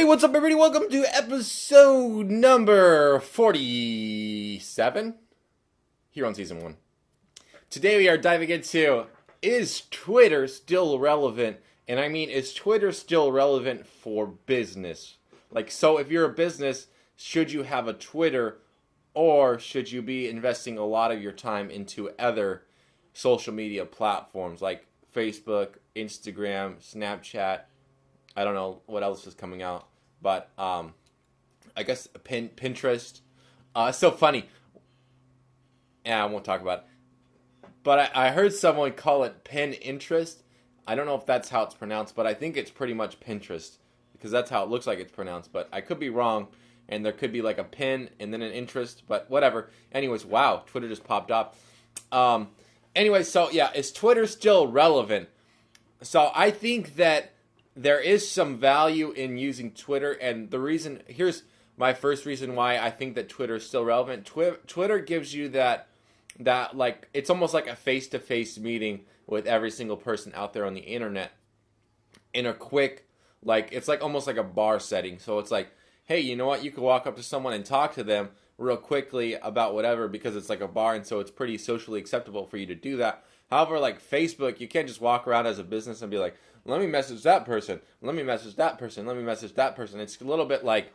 Hey, what's up, everybody? Welcome to episode number 47 here on season 1. Today we are diving into, is Twitter still relevant? And I mean, is Twitter still relevant for business? So if you're a business, should you have a Twitter, or should you be investing a lot of your time into other social media platforms like Facebook, Instagram, Snapchat? I don't know what else is coming out, but I guess Pinterest. It's so funny. Yeah, I won't talk about it. But I heard someone call it Pinterest. I don't know if that's how it's pronounced, but I think it's pretty much Pinterest because that's how it looks like it's pronounced. But I could be wrong, and there could be like a pin and then an interest, but whatever. Anyways, wow, Twitter just popped up. Anyway, so yeah, is Twitter still relevant? So I think that there is some value in using Twitter, and here's my first reason why I think that Twitter is still relevant. Twitter gives you that like, it's almost like a face-to-face meeting with every single person out there on the internet in a quick, like, it's like almost like a bar setting. So it's like, hey, you know what? You could walk up to someone and talk to them real quickly about whatever because it's like a bar, and so it's pretty socially acceptable for you to do that. However, like Facebook, you can't just walk around as a business and be like, let me message that person, let me message that person, let me message that person. It's a little bit like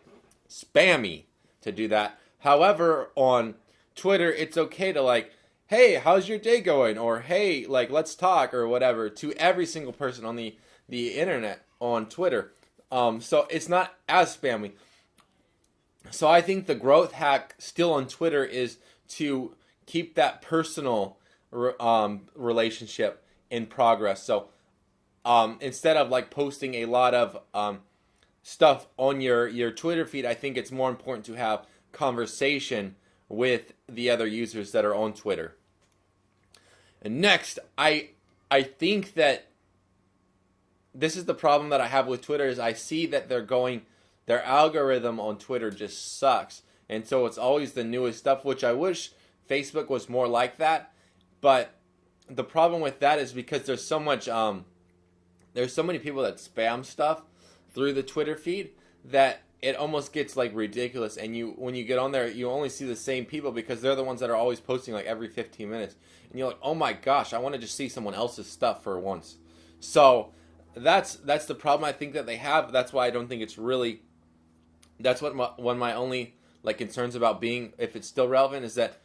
spammy to do that. However, on Twitter, it's okay to like, hey, how's your day going? Or hey, like, let's talk or whatever to every single person on the internet on Twitter. So it's not as spammy. So I think the growth hack still on Twitter is to keep that personal relationship in progress. So instead of like posting a lot of stuff on your Twitter feed, I think it's more important to have conversation with the other users that are on Twitter. And next, I think that this is the problem that I have with Twitter, is I see that their algorithm on Twitter just sucks. And so it's always the newest stuff, which I wish Facebook was more like that. But the problem with that is because there's so many people that spam stuff through the Twitter feed that it almost gets like ridiculous. And when you get on there, you only see the same people because they're the ones that are always posting like every 15 minutes. And you're like, oh my gosh, I want to just see someone else's stuff for once. So that's the problem I think that they have. That's why I don't think it's really. That's one of my only like concerns about being, if it's still relevant, is that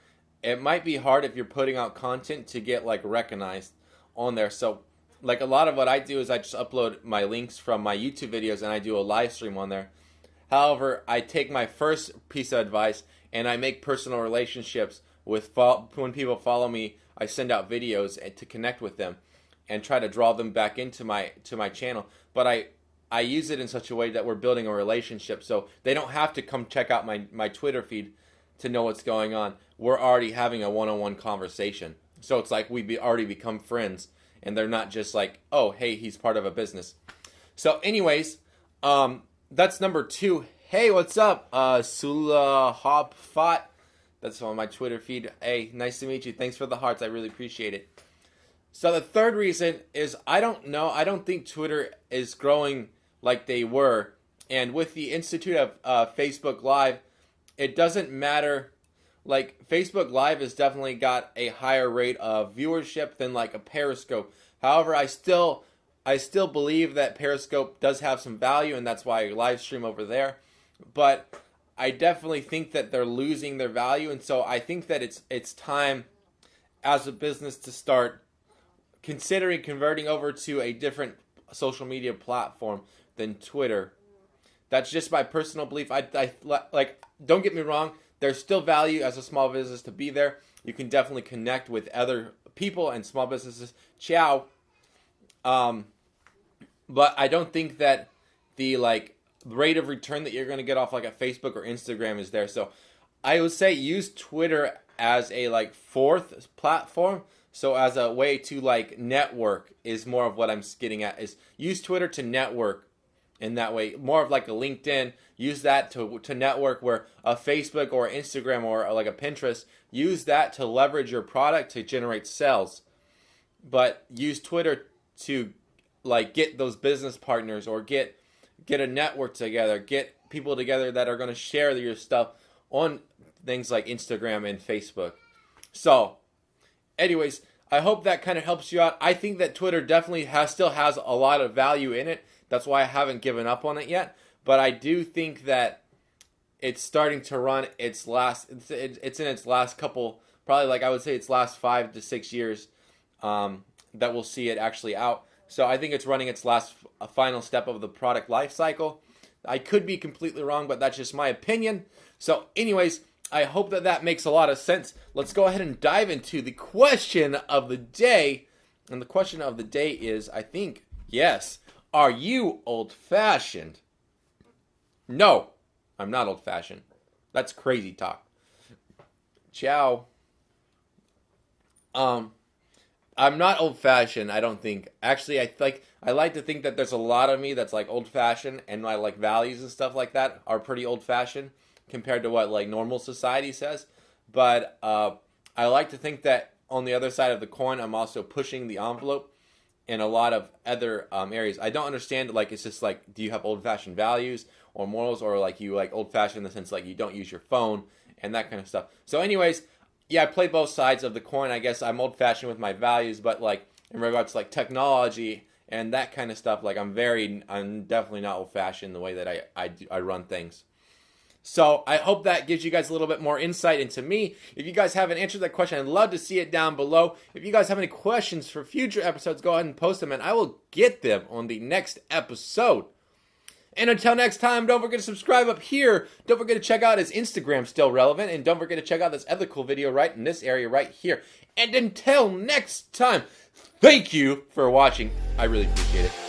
it might be hard if you're putting out content to get like recognized on there. So like a lot of what I do is I just upload my links from my YouTube videos and I do a live stream on there. However, I take my first piece of advice and I make personal relationships with when people follow me. I send out videos to connect with them and try to draw them back into my channel. But I use it in such a way that we're building a relationship, so they don't have to come check out my Twitter feed to know what's going on. We're already having a one-on-one conversation. So it's like we already become friends, and they're not just like, oh, hey, he's part of a business. So anyways, that's number 2. Hey, what's up? Sula Hop Fat. That's on my Twitter feed. Hey, nice to meet you. Thanks for the hearts. I really appreciate it. So the third reason is I don't know. I don't think Twitter is growing like they were. And with the institute of Facebook Live, it doesn't matter. Like, Facebook Live has definitely got a higher rate of viewership than like a Periscope. However, I still believe that Periscope does have some value, and that's why I live stream over there. But I definitely think that they're losing their value, and so I think that it's time as a business to start considering converting over to a different social media platform than Twitter. That's just my personal belief. I like, don't get me wrong, there's still value as a small business to be there. You can definitely connect with other people and small businesses. Ciao. But I don't think that the like rate of return that you're going to get off like a Facebook or Instagram is there. So I would say use Twitter as a like fourth platform. So as a way to like network is more of what I'm getting at, is use Twitter to network in that way. More of like a LinkedIn, use that to network, where a Facebook or Instagram or like a Pinterest, use that to leverage your product to generate sales. But use Twitter to like get those business partners or get get a network together, get people together that are going to share your stuff on things like Instagram and Facebook. So, anyways, I hope that kind of helps you out. I think that Twitter definitely still has a lot of value in it. That's why I haven't given up on it yet. But I do think that it's starting to run its last. It's in its last couple, probably like I would say its last 5 to 6 years that we'll see it actually out. So I think it's running its last final step of the product life cycle. I could be completely wrong, but that's just my opinion. So anyways, I hope that that makes a lot of sense. Let's go ahead and dive into the question of the day. And the question of the day is, I think, yes, are you old-fashioned? No, I'm not old-fashioned. That's crazy talk. Ciao. I'm not old-fashioned, I don't think. Actually, I like to think that there's a lot of me that's like old-fashioned, and my like values and stuff like that are pretty old-fashioned compared to what like normal society says. But I like to think that on the other side of the coin, I'm also pushing the envelope in a lot of other areas. I don't understand, like, it's just like, do you have old-fashioned values or morals, or like you like old-fashioned in the sense like you don't use your phone and that kind of stuff. So anyways, yeah, I play both sides of the coin. I guess I'm old-fashioned with my values, but like in regards to like technology and that kind of stuff, like I'm definitely not old-fashioned in the way that I run things. So I hope that gives you guys a little bit more insight into me. If you guys haven't answered that question, I'd love to see it down below. If you guys have any questions for future episodes, go ahead and post them, and I will get them on the next episode. And until next time, don't forget to subscribe up here. Don't forget to check out his Instagram, Still Relevant. And don't forget to check out this other cool video right in this area right here. And until next time, thank you for watching. I really appreciate it.